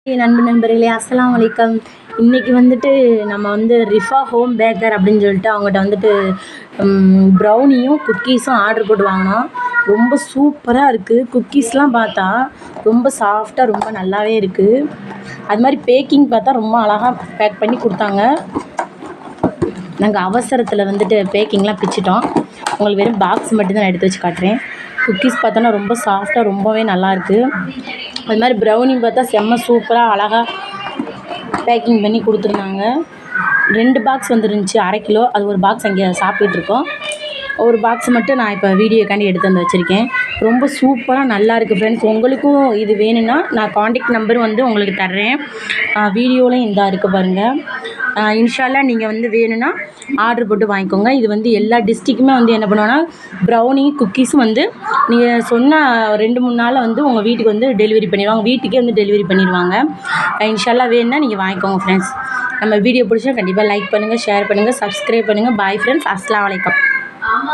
நண்பர்களே அஸ்ஸலாமு அலைக்கும். இன்றைக்கி வந்துட்டு நம்ம வந்து ரிஃபா ஹோம் பேக்கர் அப்படின்னு சொல்லிட்டு அவங்ககிட்ட வந்துட்டு ப்ரௌனியும் குக்கீஸும் ஆர்டர் போட்டு வாங்கினோம். ரொம்ப சூப்பராக இருக்குது. குக்கீஸ்லாம் பார்த்தா ரொம்ப சாஃப்டாக ரொம்ப நல்லாவே இருக்குது. அது மாதிரி பேக்கிங் பார்த்தா ரொம்ப அழகாக பேக் பண்ணி கொடுத்தாங்க. நாங்கள் அவசரத்தில் வந்துட்டு பேக்கிங்லாம் பிச்சிட்டோம். உங்களுக்கு வெறும் பாக்ஸ் மட்டும்தான் நான் எடுத்து வச்சு காட்டுறேன். குக்கீஸ் பார்த்தோன்னா ரொம்ப சாஃப்டாக ரொம்பவே நல்லாயிருக்கு. அது மாதிரி ப்ரௌனி பார்த்தா செம்ம சூப்பராக அழகாக பேக்கிங் பண்ணி கொடுத்துருந்தாங்க. 2 பாக்ஸ் வந்துருந்துச்சு, 1/2 கிலோ. அது ஒரு பாக்ஸ் அங்கே சாப்பிட்டுட்ருக்கோம். ஒரு பாக்ஸ் மட்டும் நான் இப்போ வீடியோக்காண்டி எடுத்து வந்து வச்சுருக்கேன். ரொம்ப சூப்பராக நல்லாயிருக்கு ஃப்ரெண்ட்ஸ். உங்களுக்கும் இது வேணும்னா நான் காண்டாக்ட் நம்பர் வந்து உங்களுக்கு தர்றேன். வீடியோலையும் இந்தா இருக்குது பாருங்கள். இன்ஷா அல்லாஹ் நீங்கள் வந்து வேணும்னா ஆர்டர் போட்டு வாங்கிக்கோங்க. இது வந்து எல்லா டிஸ்ட்ரிக்குமே வந்து என்ன பண்ணுவோன்னா ப்ரௌனி குக்கீஸும் வந்து நீங்கள் சொன்ன 2-3 நாளில் வந்து உங்கள் வீட்டுக்கு வந்து டெலிவரி பண்ணிடுவாங்க. வீட்டுக்கே வந்து டெலிவரி பண்ணிடுவாங்க. இன்ஷா அல்லாஹ் வேணும்னா நீங்கள் வாங்கிக்கோங்க ஃப்ரெண்ட்ஸ். நம்ம வீடியோ பிடிச்சா கண்டிப்பாக லைக் பண்ணுங்கள், ஷேர் பண்ணுங்கள், சப்ஸ்கிரைப் பண்ணுங்கள். Bye friends. அஸ்ஸலாமு அலைக்கும்.